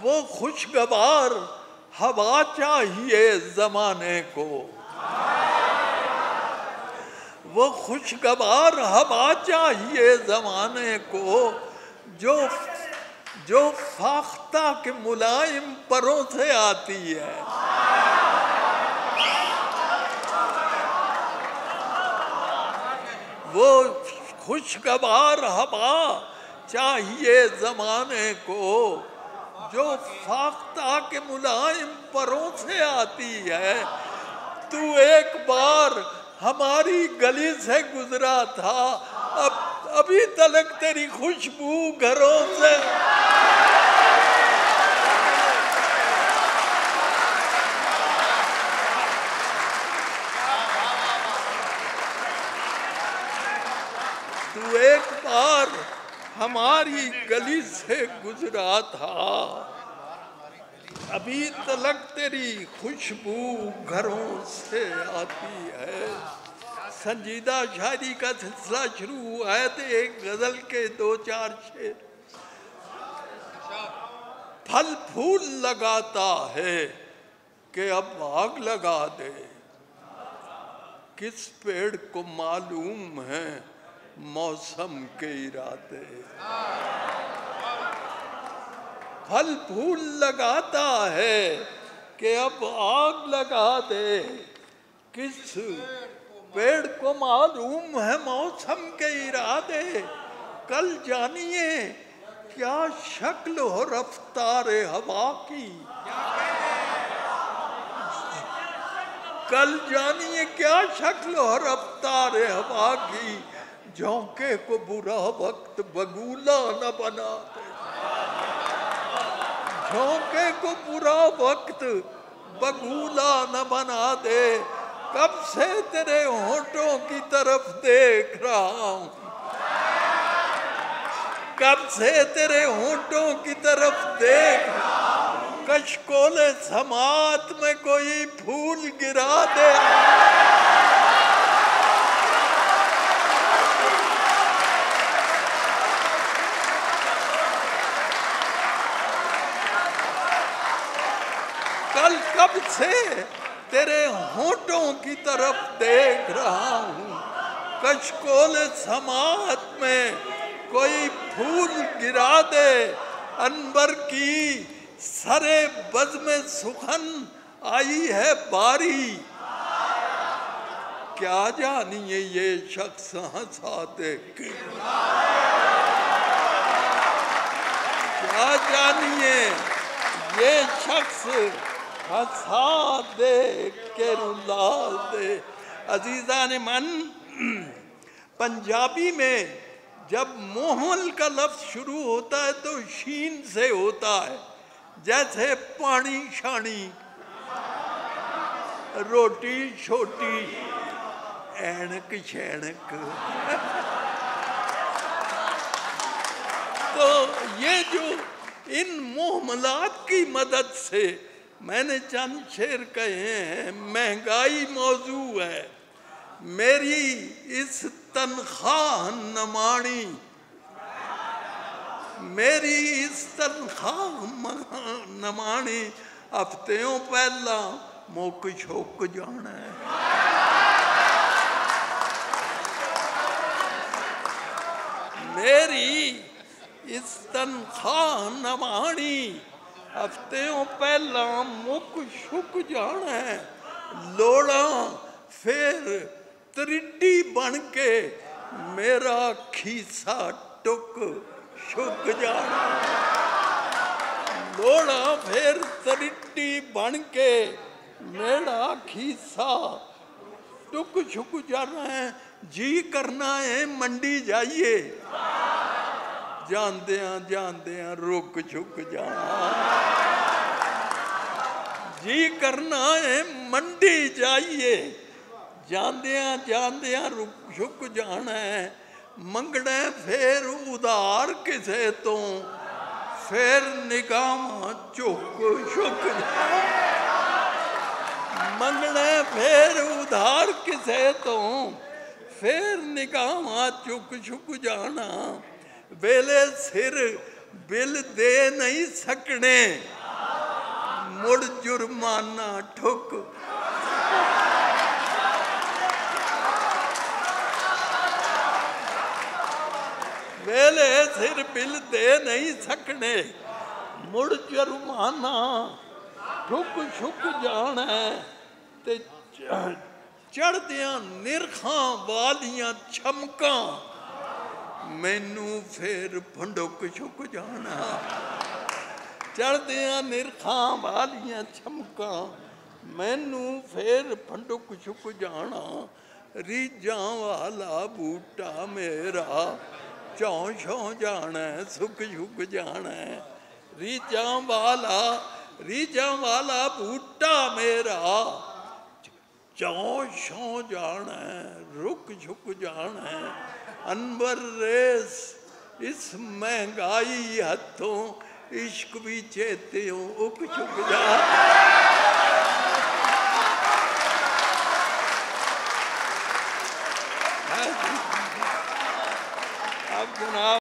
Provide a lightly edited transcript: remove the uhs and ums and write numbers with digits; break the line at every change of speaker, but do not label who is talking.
वो खुशगवार हवा चाहिए ज़माने को, वो खुशगवार हवा चाहिए ज़माने को जो फाख्ता के मुलायम परों से आती है। वो खुशगवार हवा चाहिए ज़माने को जो फाख्ता के मुलायम परों से आती है। तू एक बार हमारी गली से गुजरा था, अभी तलक तेरी खुशबू घरों से। तू एक बार हमारी गली से गुजरा था, अभी तलक तेरी खुशबू घरों से आती है। संजीदा शायरी का सिलसिला शुरू हुआ है तो एक गजल के 2-4 शेर। फल फूल लगाता है कि अब आग लगा दे, किस पेड़ को मालूम है मौसम के इरादे। फल फूल लगाता है कि अब आग लगा दे, किस पेड़ को मालूम है मौसम के इरादे। कल जानिए क्या शक्ल हो रफ्तारे हवा की, कल जानिए क्या शक्ल हो रफ्तारे हवा की। झोंके को बुरा वक्त बगुला न बना दे, झोंके को बुरा वक्त बगुला न बना दे। कब से तेरे होठों की तरफ देख रहा हूँ, कब से तेरे होठों की तरफ देख। कशकोले समात में कोई फूल गिरा दे, कल कब से तेरे होठों की तरफ देख रहा हूँ। कशकोले समात में कोई फूल गिरा दे। अनबर की सरे बज़ में सुखन आई है बारी, क्या जानिए ये शख्स हंसा दे, क्या जानिए ये शख्स हंसा दे के रुला दे। अजीज़ान मन, पंजाबी में जब मोहन का लफ्ज़ शुरू होता है तो शीन से होता है, जैसे पानी शानी, रोटी छोटी, ऐनक शैनक। तो ये जो इन मोहमलात की मदद से मैंने चंद शेर कहे हैं। महंगाई मौजू है, मेरी इस तनख्वाह नमाणी, मेरी इस तनख्वाह नमाणी, हफ्तियों पहला मुक छुक जाना है। मेरी इस तनख्वाह नमाणी, हफ्तियों पहला मुक छुक जाना है। लोड़ा फिर त्रिड्डी बन के मेरा खीसा टुक छुक जाना। लोड़ा फिर त्रिड्डी बन के मेरा खीसा टुक छुक जाना है। जी करना है मंडी जाइए, जांदियां रुक छुक जाना। जी करना है मंडी जाइए, जांदियां रुक छुक जाना है। मंगना फिर उधार किसे तो, फिर निगाह चुक छुक जाना। मंगना फिर उधार किसे तो, फिर निगाह चुक छुक जाना। वेले सिर बिल दे नहीं सकने, मुड़ जुर्माना ठुक। वेले सिर बिल दे नहीं सकने, मुड़ जुर्माना ठुक छुक जाना ते चढ़दियां निरखां वालियां छमकां, मैनू फिर भंडुक छुक जाना। चढ़दियां निरखां वालियां छमकां, मैनू फिर भंडुक छुक जाना। रीझां वाला बूटा मेरा चौं छौं जाना, सुख छुक जाना। रीझां वाला बूटा मेरा चौं छौं जाना, रुक झुक जाना। अनवर रेस इस महंगाई हथों, इश्क भी चेत्यों उक चुक जाना। अब जनाब